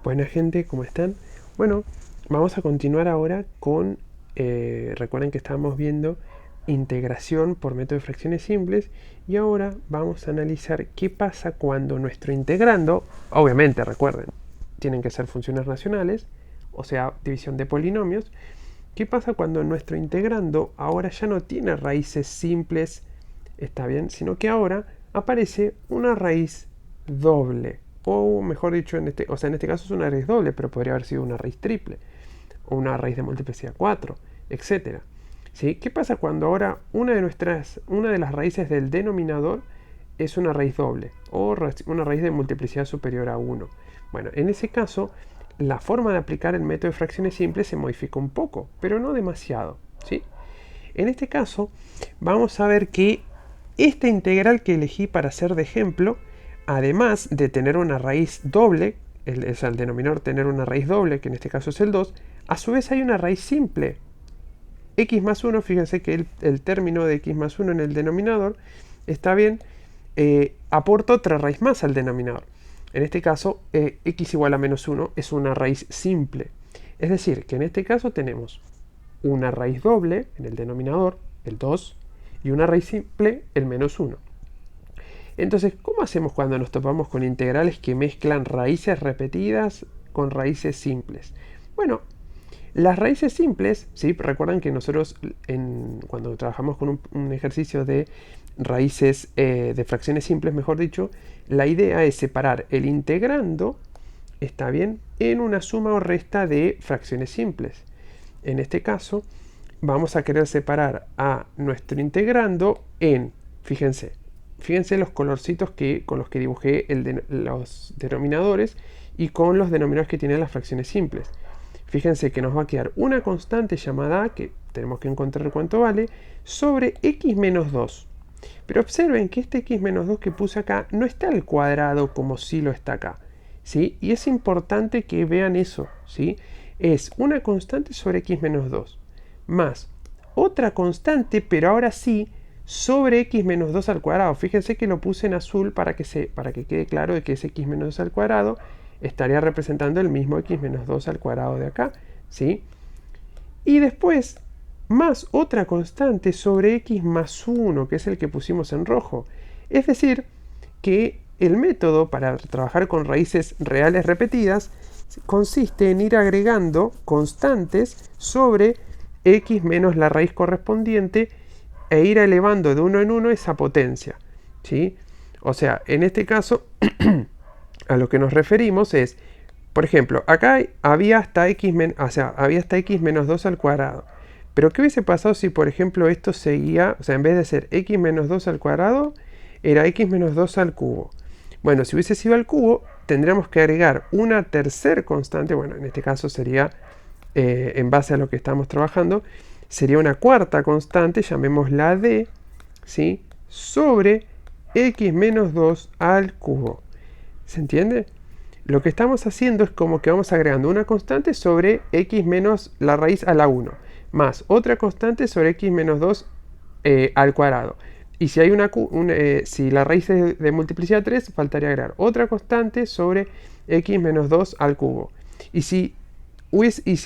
Buena gente, ¿cómo están? Bueno, vamos a continuar ahora con, recuerden que estábamos viendo integración por método de fracciones simples y ahora vamos a analizar qué pasa cuando nuestro integrando, obviamente recuerden, tienen que ser funciones racionales, o sea, división de polinomios, qué pasa cuando nuestro integrando ahora ya no tiene raíces simples, está bien, sino que ahora aparece una raíz doble. O mejor dicho, en este caso es una raíz doble, pero podría haber sido una raíz triple, o una raíz de multiplicidad 4, etc. ¿Sí? ¿Qué pasa cuando ahora una de las raíces del denominador es una raíz doble, o una raíz de multiplicidad superior a 1? Bueno, en ese caso, la forma de aplicar el método de fracciones simples se modifica un poco, pero no demasiado. ¿Sí? En este caso, vamos a ver que esta integral que elegí para hacer de ejemplo, además de tener una raíz doble, es al denominador tener una raíz doble, que en este caso es el 2, a su vez hay una raíz simple. X más 1, fíjense que el término de x más 1 en el denominador, está bien, aporta otra raíz más al denominador. En este caso, x igual a menos 1 es una raíz simple. Es decir, que en este caso tenemos una raíz doble en el denominador, el 2, y una raíz simple, el menos 1. Entonces, ¿cómo hacemos cuando nos topamos con integrales que mezclan raíces repetidas con raíces simples? Bueno, las raíces simples, ¿sí? Recuerdan que nosotros cuando trabajamos con un ejercicio de raíces de fracciones simples, mejor dicho, la idea es separar el integrando, está bien, en una suma o resta de fracciones simples. En este caso, vamos a querer separar a nuestro integrando en, fíjense los colorcitos con los que dibujé los denominadores y con los denominadores que tienen las fracciones simples. Fíjense que nos va a quedar una constante llamada a, que tenemos que encontrar cuánto vale, sobre x menos 2. Pero observen que este x menos 2 que puse acá no está al cuadrado como sí lo está acá. ¿Sí? Y es importante que vean eso. ¿Sí? Es una constante sobre x menos 2 más otra constante, pero ahora sí, sobre x menos 2 al cuadrado. Fíjense que lo puse en azul para que quede claro de que ese x menos 2 al cuadrado estaría representando el mismo x menos 2 al cuadrado de acá. ¿Sí? Y después, más otra constante sobre x más 1, que es el que pusimos en rojo. Es decir, que el método para trabajar con raíces reales repetidas consiste en ir agregando constantes sobre x menos la raíz correspondiente e ir elevando de uno en uno esa potencia. ¿Sí? O sea, en este caso, a lo que nos referimos es, por ejemplo, acá había hasta x menos 2 al cuadrado. Pero ¿qué hubiese pasado si, por ejemplo, esto seguía, o sea, en vez de ser x menos 2 al cuadrado, era x menos 2 al cubo? Bueno, si hubiese sido al cubo, tendríamos que agregar una tercera constante, bueno, en este caso sería, en base a lo que estamos trabajando, sería una cuarta constante, llamémosla d, ¿sí? Sobre x menos 2 al cubo. ¿Se entiende? Lo que estamos haciendo es como que vamos agregando una constante sobre x menos la raíz a la 1, más otra constante sobre x menos 2 al cuadrado. Y si, si la raíz es de multiplicidad 3, faltaría agregar otra constante sobre x menos 2 al cubo. Y si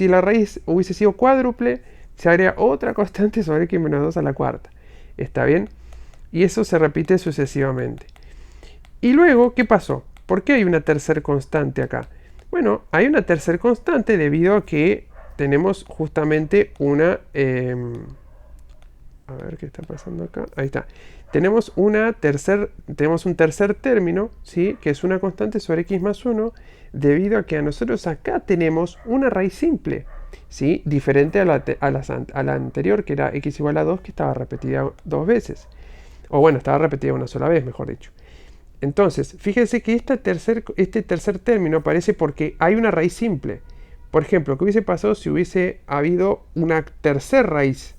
la raíz hubiese sido cuádruple, se agrega otra constante sobre x menos 2 a la cuarta. ¿Está bien? Y eso se repite sucesivamente. Y luego, ¿qué pasó? ¿Por qué hay una tercera constante acá? Bueno, hay una tercera constante debido a que tenemos justamente una... a ver qué está pasando acá. Ahí está. Tenemos un tercer término, ¿sí? Que es una constante sobre x más 1, debido a que a nosotros acá tenemos una raíz simple, ¿sí? Diferente a la anterior, que era x igual a 2, que estaba repetida dos veces. O bueno, estaba repetida una sola vez, mejor dicho. Entonces, fíjense que este tercer término aparece porque hay una raíz simple. Por ejemplo, ¿qué hubiese pasado si hubiese habido una tercera raíz?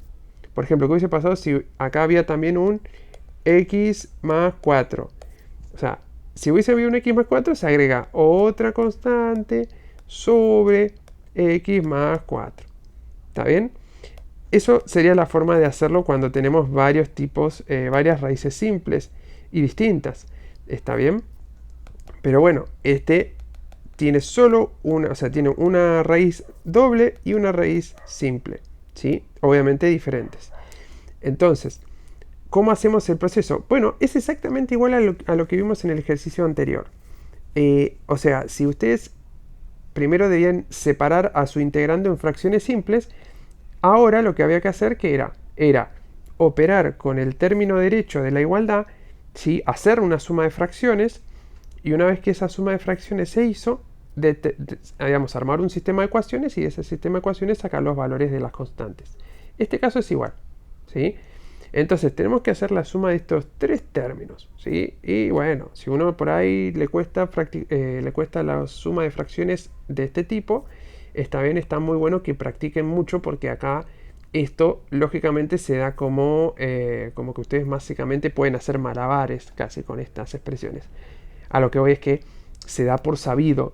Por ejemplo, ¿qué hubiese pasado si acá había también un x más 4? O sea, si hubiese habido un x más 4, se agrega otra constante sobre x más 4. ¿Está bien? Eso sería la forma de hacerlo cuando tenemos varios tipos, varias raíces simples y distintas. ¿Está bien? Pero bueno, tiene solo una, o sea, tiene una raíz doble y una raíz simple, ¿sí? Obviamente diferentes. Entonces, ¿cómo hacemos el proceso? Bueno, es exactamente igual a lo que vimos en el ejercicio anterior. O sea, si ustedes primero debían separar a su integrando en fracciones simples, ahora lo que había que hacer era operar con el término derecho de la igualdad, ¿sí? Hacer una suma de fracciones, y una vez que esa suma de fracciones se hizo, digamos, armar un sistema de ecuaciones y de ese sistema de ecuaciones sacar los valores de las constantes. Este caso es igual, ¿sí? Entonces tenemos que hacer la suma de estos tres términos, ¿sí? Y bueno, si uno por ahí le cuesta la suma de fracciones de este tipo, está bien, está muy bueno que practiquen mucho, porque acá esto lógicamente se da como que ustedes básicamente pueden hacer malabares casi con estas expresiones. A lo que voy es que se da por sabido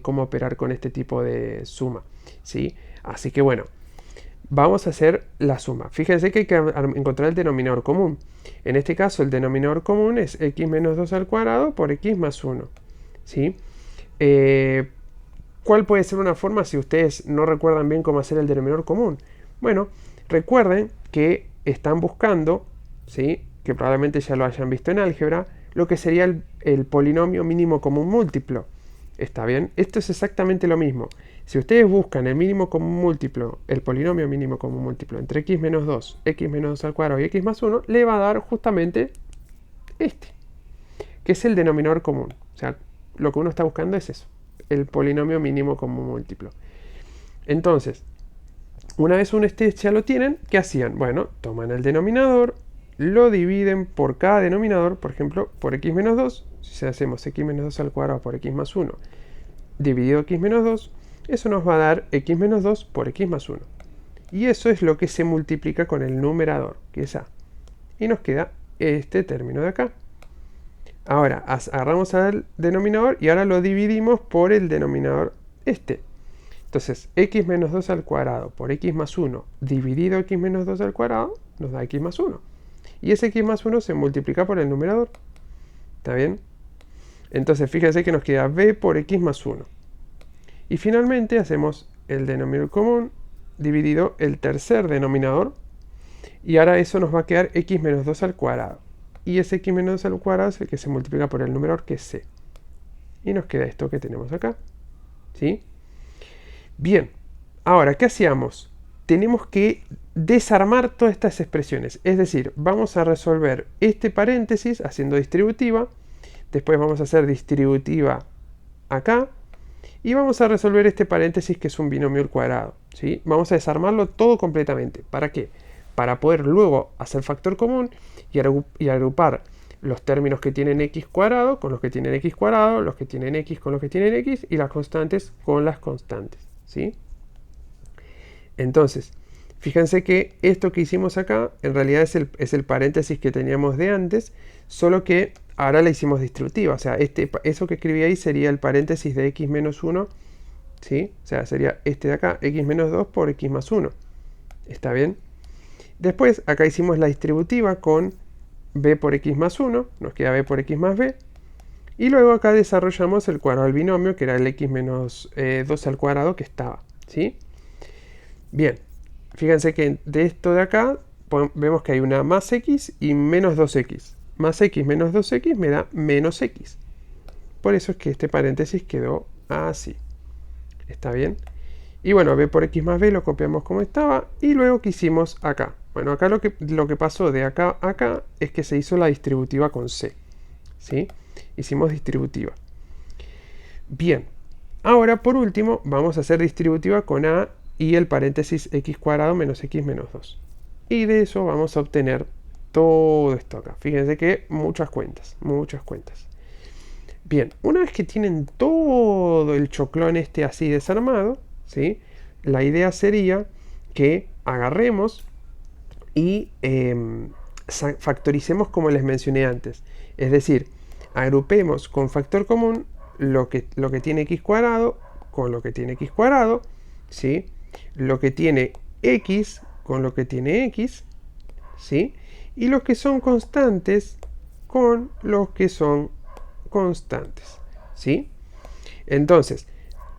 cómo operar con este tipo de suma, ¿sí? Así que bueno, vamos a hacer la suma. Fíjense que hay que encontrar el denominador común. En este caso el denominador común es x menos 2 al cuadrado por x más 1, ¿sí? ¿Cuál puede ser una forma si ustedes no recuerdan bien cómo hacer el denominador común? Bueno, recuerden que están buscando, ¿sí? Que probablemente ya lo hayan visto en álgebra, lo que sería el polinomio mínimo común múltiplo. ¿Está bien? Esto es exactamente lo mismo. Si ustedes buscan el mínimo común múltiplo, el polinomio mínimo común múltiplo entre x menos 2, x menos 2 al cuadrado y x más 1, le va a dar justamente este, que es el denominador común. O sea, lo que uno está buscando es eso, el polinomio mínimo común múltiplo. Entonces, una vez ustedes ya lo tienen, ¿qué hacían? Bueno, toman el denominador, lo dividen por cada denominador, por ejemplo, por x menos 2. Si hacemos x menos 2 al cuadrado por x más 1 dividido x menos 2, eso nos va a dar x menos 2 por x más 1. Y eso es lo que se multiplica con el numerador, que es a. Y nos queda este término de acá. Ahora, agarramos al denominador y ahora lo dividimos por el denominador este. Entonces, x menos 2 al cuadrado por x más 1 dividido x menos 2 al cuadrado nos da x más 1. Y ese x más 1 se multiplica por el numerador. ¿Está bien? Entonces, fíjense que nos queda b por x más 1. Y finalmente hacemos el denominador común dividido el tercer denominador. Y ahora eso nos va a quedar x menos 2 al cuadrado. Y ese x menos 2 al cuadrado es el que se multiplica por el numerador, que es c. Y nos queda esto que tenemos acá. ¿Sí? Bien, ahora, ¿qué hacíamos? Tenemos que desarmar todas estas expresiones. Es decir, vamos a resolver este paréntesis haciendo distributiva. Después vamos a hacer distributiva acá. Y vamos a resolver este paréntesis que es un binomio al cuadrado, ¿sí? Vamos a desarmarlo todo completamente. ¿Para qué? Para poder luego hacer factor común y agrupar los términos que tienen x cuadrado con los que tienen x cuadrado, los que tienen x con los que tienen x y las constantes con las constantes, ¿sí? Entonces, fíjense que esto que hicimos acá en realidad es el paréntesis que teníamos de antes, solo que ahora la hicimos distributiva. O sea, eso que escribí ahí sería el paréntesis de x menos 1, ¿sí? O sea, sería este de acá, x menos 2 por x más 1. ¿Está bien? Después, acá hicimos la distributiva con b por x más 1, nos queda b por x más b. Y luego acá desarrollamos el cuadrado del binomio, que era el x menos 2 al cuadrado que estaba, ¿sí? Bien, fíjense que de esto de acá vemos que hay una más x y menos 2x. Más x menos 2x me da menos x. Por eso es que este paréntesis quedó así. ¿Está bien? Y bueno, b por x más b lo copiamos como estaba. Y luego, ¿qué hicimos acá? Bueno, acá lo que pasó de acá a acá es que se hizo la distributiva con c. ¿Sí? Hicimos distributiva. Bien. Ahora, por último, vamos a hacer distributiva con a y el paréntesis x cuadrado menos x menos 2. Y de eso vamos a obtener todo esto acá. Fíjense que muchas cuentas, muchas cuentas. Bien, una vez que tienen todo el choclón este así desarmado, ¿sí? La idea sería que agarremos y factoricemos como les mencioné antes. Es decir, agrupemos con factor común lo que tiene x cuadrado con lo que tiene x cuadrado, ¿sí? Lo que tiene x con lo que tiene x, ¿sí? Y los que son constantes con los que son constantes, ¿sí? Entonces,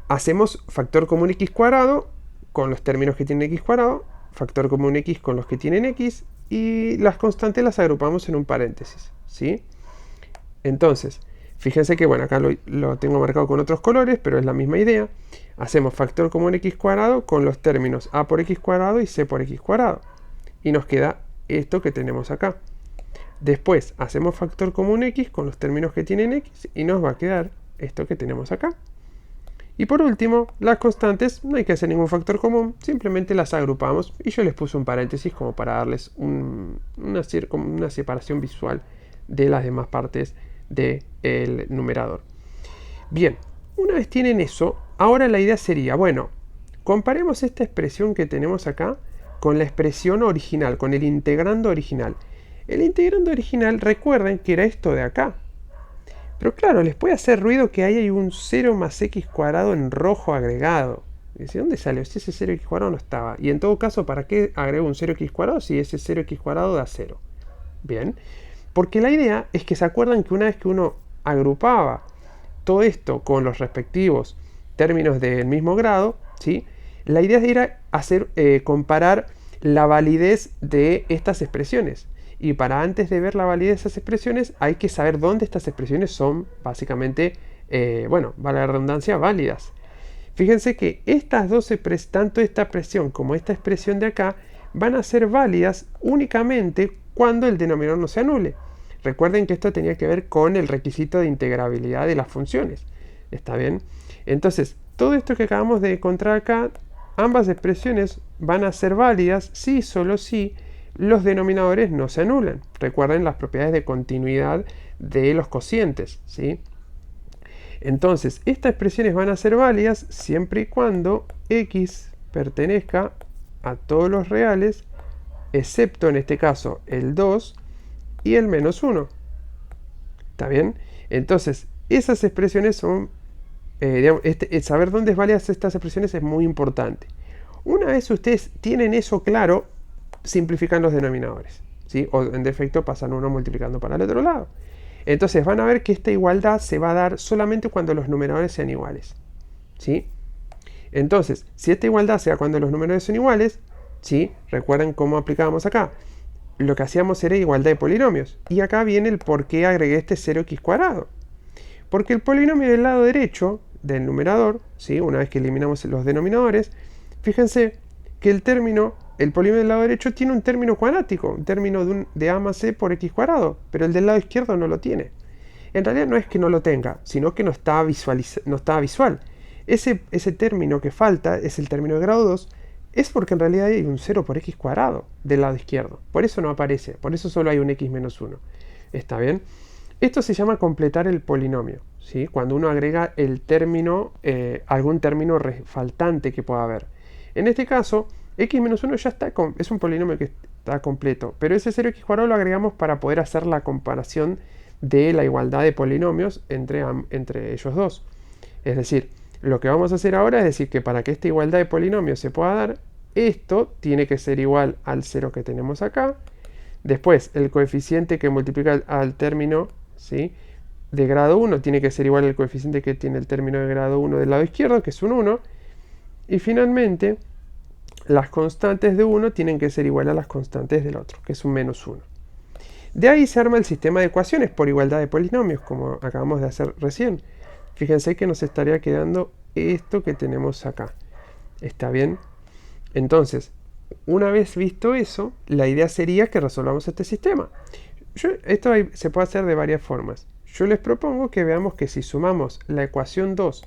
hacemos factor común x cuadrado con los términos que tienen x cuadrado, factor común x con los que tienen x, y las constantes las agrupamos en un paréntesis, ¿sí? Entonces, fíjense que, bueno, acá lo tengo marcado con otros colores, pero es la misma idea. Hacemos factor común x cuadrado con los términos a por x cuadrado y c por x cuadrado. Y nos queda esto que tenemos acá. Después, hacemos factor común x con los términos que tienen x y nos va a quedar esto que tenemos acá. Y por último, las constantes, no hay que hacer ningún factor común, simplemente las agrupamos y yo les puse un paréntesis como para darles una separación visual de las demás partes del numerador. Bien, una vez tienen eso, ahora la idea sería, bueno, comparemos esta expresión que tenemos acá con la expresión original, con el integrando original. El integrando original, recuerden que era esto de acá. Pero claro, les puede hacer ruido que ahí hay un 0 más x cuadrado en rojo agregado. ¿De dónde salió? Si ese 0x cuadrado no estaba. Y en todo caso, ¿para qué agrego un 0x cuadrado si ese 0x cuadrado da 0? Bien, porque la idea es que se acuerdan que una vez que uno agrupaba todo esto con los respectivos términos del mismo grado, ¿sí? La idea era comparar la validez de estas expresiones. Y para antes de ver la validez de esas expresiones, hay que saber dónde estas expresiones son básicamente, bueno, vale la redundancia, válidas. Fíjense que estas dos expresiones, tanto esta expresión como esta expresión de acá, van a ser válidas únicamente cuando el denominador no se anule. Recuerden que esto tenía que ver con el requisito de integrabilidad de las funciones. ¿Está bien? Entonces, todo esto que acabamos de encontrar acá, ambas expresiones van a ser válidas si y solo si los denominadores no se anulan. Recuerden las propiedades de continuidad de los cocientes, ¿sí? Entonces, estas expresiones van a ser válidas siempre y cuando x pertenezca a todos los reales, excepto en este caso el 2 y el menos 1. ¿Está bien? Entonces, esas expresiones son, saber dónde es válidas estas expresiones es muy importante. Una vez ustedes tienen eso claro, simplifican los denominadores, ¿sí? O en defecto pasan uno multiplicando para el otro lado. Entonces van a ver que esta igualdad se va a dar solamente cuando los numeradores sean iguales, ¿sí? Entonces, si esta igualdad sea cuando los numeradores son iguales, ¿sí? Recuerden cómo aplicábamos acá. Lo que hacíamos era igualdad de polinomios. Y acá viene el por qué agregué este 0x cuadrado. Porque el polinomio del lado derecho del numerador, ¿sí? Una vez que eliminamos los denominadores, fíjense que el polinomio del lado derecho tiene un término cuadrático, un término de a más c por x cuadrado, pero el del lado izquierdo no lo tiene. En realidad no es que no lo tenga, sino que no está visual. Ese término que falta es el término de grado 2, es porque en realidad hay un 0 por x cuadrado del lado izquierdo. Por eso no aparece, por eso solo hay un x menos 1. ¿Está bien? Esto se llama completar el polinomio, ¿sí? Cuando uno agrega el término, algún término faltante que pueda haber. En este caso, x menos 1 ya está, es un polinomio que está completo, pero ese 0x cuadrado lo agregamos para poder hacer la comparación de la igualdad de polinomios entre ellos dos. Es decir, lo que vamos a hacer ahora es decir que para que esta igualdad de polinomios se pueda dar, esto tiene que ser igual al 0 que tenemos acá. Después, el coeficiente que multiplica al término, ¿sí?, de grado 1 tiene que ser igual al coeficiente que tiene el término de grado 1 del lado izquierdo, que es un 1. Y finalmente, las constantes de uno tienen que ser igual a las constantes del otro, que es un menos 1. De ahí se arma el sistema de ecuaciones por igualdad de polinomios, como acabamos de hacer recién. Fíjense que nos estaría quedando esto que tenemos acá. ¿Está bien? Entonces, una vez visto eso, la idea sería que resolvamos este sistema. Esto se puede hacer de varias formas. Yo les propongo que veamos que si sumamos la ecuación 2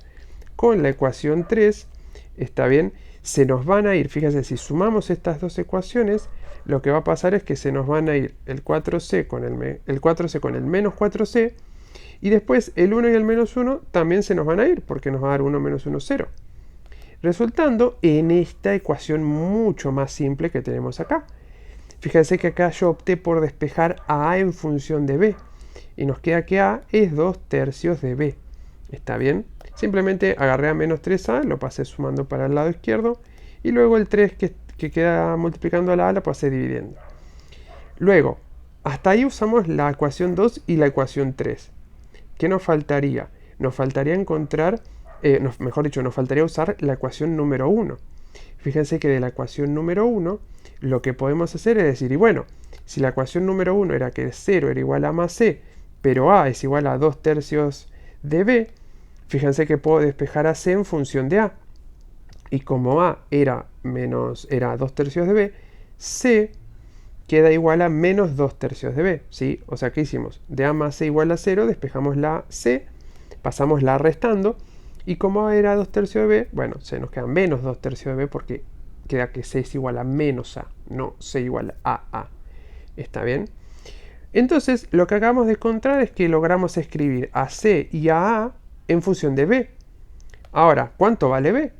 con la ecuación 3, ¿está bien?, se nos van a ir, fíjense, si sumamos estas dos ecuaciones, lo que va a pasar es que se nos van a ir el 4c con el 4c con el menos 4c, y después el 1 y el menos 1 también se nos van a ir, porque nos va a dar 1 menos 1, 0. Resultando en esta ecuación mucho más simple que tenemos acá. Fíjense que acá yo opté por despejar a A en función de B, y nos queda que A es 2/3 de B. ¿Está bien? Simplemente agarré a menos 3a, lo pasé sumando para el lado izquierdo, y luego el 3 que queda multiplicando a la a lo pasé dividiendo. Luego, hasta ahí usamos la ecuación 2 y la ecuación 3. ¿Qué nos faltaría? Nos faltaría encontrar mejor dicho, nos faltaría usar la ecuación número 1. Fíjense que de la ecuación número 1, lo que podemos hacer es decir, y bueno, si la ecuación número 1 era que 0 era igual a más c, pero a es igual a 2 tercios de b, fíjense que puedo despejar a c en función de a. Y como a era 2 tercios de b, c queda igual a menos 2 tercios de b, ¿sí? O sea, ¿qué hicimos? De a más c igual a 0, despejamos la c, pasamos la restando, y como a era 2 tercios de b, bueno, se nos queda menos 2 tercios de b porque queda que c es igual a menos a, no c igual a a. ¿Está bien? Entonces, lo que acabamos de encontrar es que logramos escribir a c y a en función de b. Ahora, ¿cuánto vale b?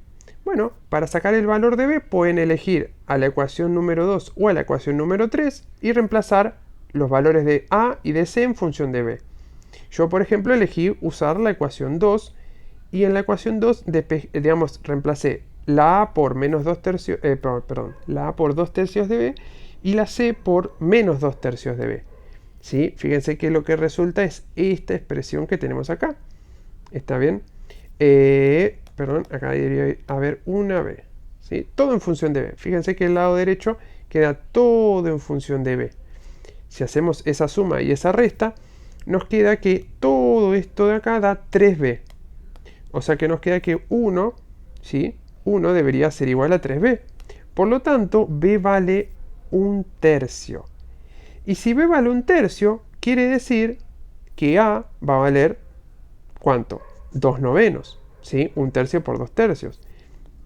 Bueno, para sacar el valor de b pueden elegir a la ecuación número 2 o a la ecuación número 3 y reemplazar los valores de a y de c en función de b. Yo, por ejemplo, elegí usar la ecuación 2 y en la ecuación 2, digamos, reemplacé la a por menos 2 tercios, la a por 2 tercios de b y la c por menos 2 tercios de b. ¿Sí? Fíjense que lo que resulta es esta expresión que tenemos acá. ¿Está bien? Acá debería haber una b. ¿Sí? Todo en función de b. Fíjense que el lado derecho queda todo en función de b. Si hacemos esa suma y esa resta, nos queda que todo esto de acá da 3b. O sea que nos queda que 1, ¿sí? 1 debería ser igual a 3b. Por lo tanto, b vale 1/3. Y si b vale 1/3, quiere decir que a va a valer, ¿cuánto? 2/9, ¿sí? 1/3 por 2/3.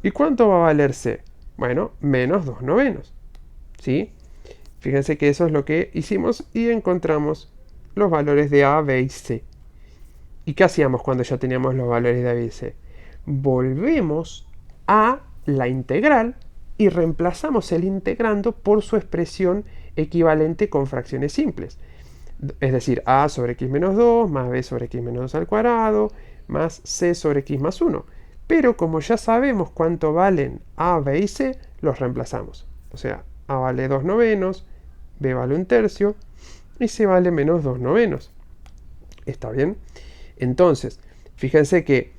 ¿Y cuánto va a valer c? Bueno, menos 2/9, ¿sí? Fíjense que eso es lo que hicimos y encontramos los valores de a, b y c. ¿Y qué hacíamos cuando ya teníamos los valores de a, b y c? Volvemos a la integral y reemplazamos el integrando por su expresión equivalente con fracciones simples. Es decir, a sobre x menos 2 más b sobre x menos 2 al cuadrado más c sobre x más 1. Pero como ya sabemos cuánto valen a, b y c, los reemplazamos. O sea, a vale 2/9, b vale 1/3 y c vale menos 2/9. ¿Está bien? Entonces, fíjense que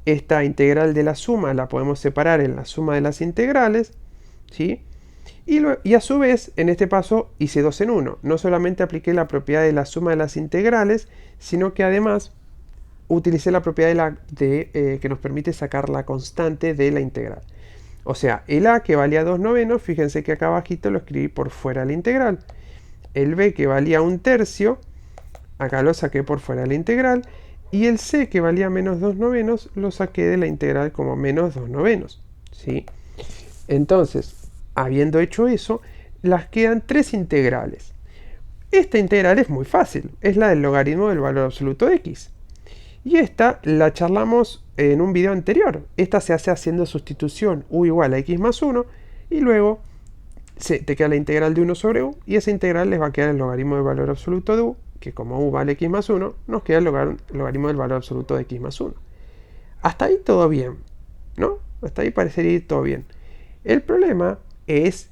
esta integral de la suma la podemos separar en la suma de las integrales, ¿sí? Y a su vez, en este paso, hice 2 en 1. No solamente apliqué la propiedad de la suma de las integrales, sino que además utilicé la propiedad que nos permite sacar la constante de la integral. O sea, el a que valía 2/9, fíjense que acá abajito lo escribí por fuera de la integral. El b que valía 1/3, acá lo saqué por fuera de la integral. Y el c que valía menos 2/9 lo saqué de la integral como menos 2/9. ¿Sí? Entonces, habiendo hecho eso, las quedan 3 integrales. Esta integral es muy fácil, es la del logaritmo del valor absoluto de x. Y esta la charlamos en un video anterior. Esta se hace haciendo sustitución u igual a x más 1 y luego te queda la integral de 1 sobre u y esa integral les va a quedar el logaritmo del valor absoluto de u, que como u vale x más 1, nos queda el logaritmo del valor absoluto de x más 1. Hasta ahí todo bien, ¿no? Hasta ahí parecería ir todo bien. El problema es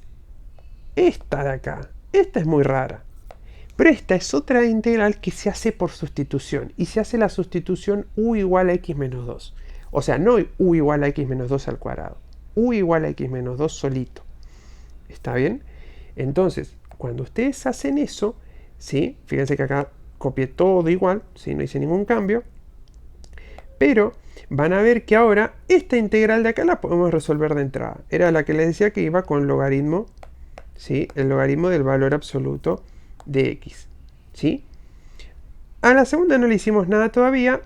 esta de acá. Esta es muy rara. Pero esta es otra integral que se hace por sustitución. Y se hace la sustitución u igual a x menos 2. O sea, no u igual a x menos 2 al cuadrado. U igual a x menos 2 solito. ¿Está bien? Entonces, cuando ustedes hacen eso, ¿sí? Fíjense que acá copié todo igual, ¿sí? No hice ningún cambio. Pero van a ver que ahora esta integral de acá la podemos resolver de entrada. Era la que les decía que iba con logaritmo, ¿sí? El logaritmo del valor absoluto de x. ¿Sí? A la segunda no le hicimos nada todavía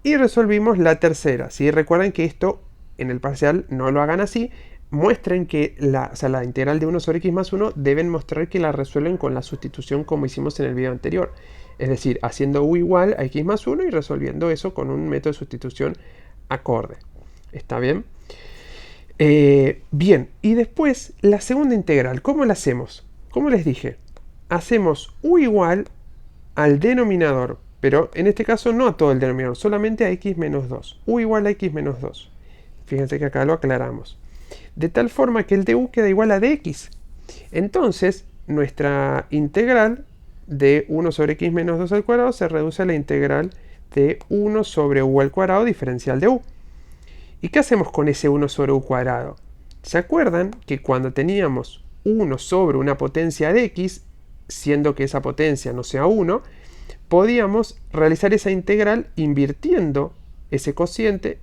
y resolvimos la tercera. ¿Sí? Recuerden que esto en el parcial no lo hagan así. Muestren que la integral de 1 sobre x más 1 deben mostrar que la resuelven con la sustitución como hicimos en el video anterior. Es decir, haciendo u igual a x más 1 y resolviendo eso con un método de sustitución acorde. ¿Está bien? Bien, y después la segunda integral, ¿cómo la hacemos? Como les dije, hacemos u igual al denominador, pero en este caso no a todo el denominador, solamente a x menos 2. U igual a x menos 2. Fíjense que acá lo aclaramos. De tal forma que el de u queda igual a dx. Entonces, nuestra integral de 1 sobre x menos 2 al cuadrado se reduce a la integral de 1 sobre u al cuadrado diferencial de u. ¿Y qué hacemos con ese 1 sobre u cuadrado? ¿Se acuerdan que cuando teníamos 1 sobre una potencia de x, siendo que esa potencia no sea 1, podíamos realizar esa integral invirtiendo ese cociente,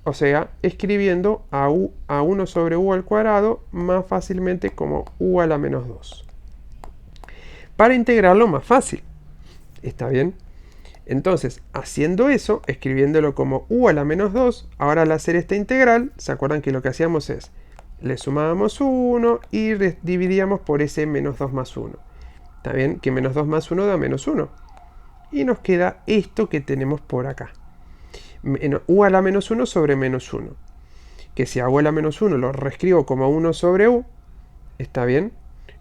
o sea, escribiendo a 1 sobre u al cuadrado más fácilmente como u a la menos 2. Para integrarlo más fácil. ¿Está bien? Entonces, haciendo eso, escribiéndolo como u a la menos 2, ahora al hacer esta integral, ¿se acuerdan que lo que hacíamos es, le sumábamos 1 y dividíamos por ese menos 2 más 1? ¿Está bien? Que menos 2 más 1 da menos 1. Y nos queda esto que tenemos por acá. U a la menos 1 sobre menos 1. Que si a u a la menos 1 lo reescribo como 1 sobre u, ¿está bien?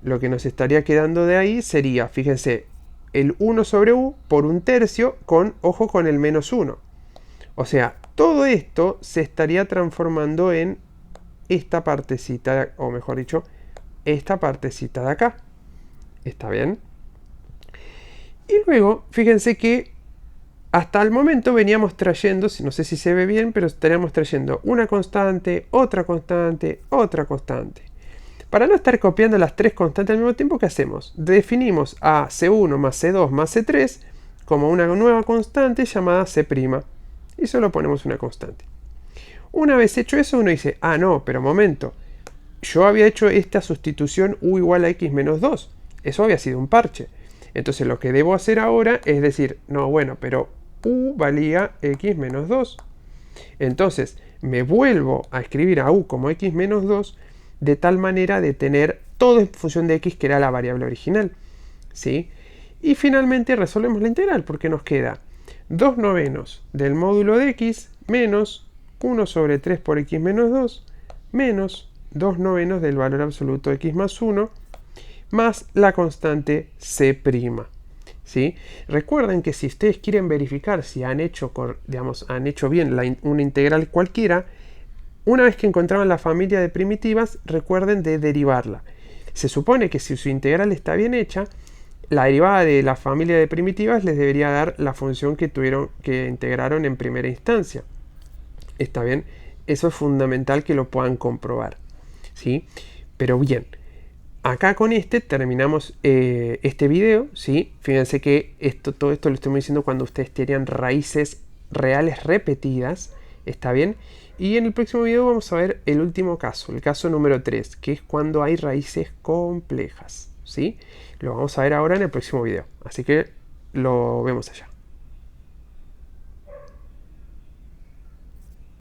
Lo que nos estaría quedando de ahí sería, fíjense, el 1 sobre u por un tercio con, ojo, con el menos 1. O sea, todo esto se estaría transformando en esta partecita, o mejor dicho, esta partecita de acá. ¿Está bien? Y luego, fíjense que hasta el momento veníamos trayendo, no sé si se ve bien, pero estaríamos trayendo una constante, otra constante, otra constante. Para no estar copiando las tres constantes al mismo tiempo, ¿qué hacemos? Definimos a C1 más C2 más C3 como una nueva constante llamada C'. Y solo ponemos una constante. Una vez hecho eso, uno dice, ah, no, pero momento. Yo había hecho esta sustitución u igual a x menos 2. Eso había sido un parche. Entonces lo que debo hacer ahora es decir, no, bueno, pero u valía x menos 2. Entonces me vuelvo a escribir a u como x menos 2 de tal manera de tener todo en función de x, que era la variable original. ¿Sí? Y finalmente resolvemos la integral, porque nos queda 2 novenos del módulo de x menos 1 sobre 3 por x menos 2 menos 2 novenos del valor absoluto de x más 1 más la constante C'. ¿Sí? Recuerden que si ustedes quieren verificar si han hecho, han hecho bien una integral cualquiera, una vez que encontraron la familia de primitivas, recuerden de derivarla. Se supone que si su integral está bien hecha, la derivada de la familia de primitivas les debería dar la función que integraron en primera instancia. ¿Está bien? Eso es fundamental que lo puedan comprobar. ¿Sí? Pero bien, acá con terminamos este video. ¿Sí? Fíjense que todo esto lo estoy diciendo cuando ustedes tenían raíces reales repetidas. ¿Está bien? Y en el próximo video vamos a ver el último caso, el caso número 3, que es cuando hay raíces complejas. ¿Sí? Lo vamos a ver ahora en el próximo video. Así que lo vemos allá.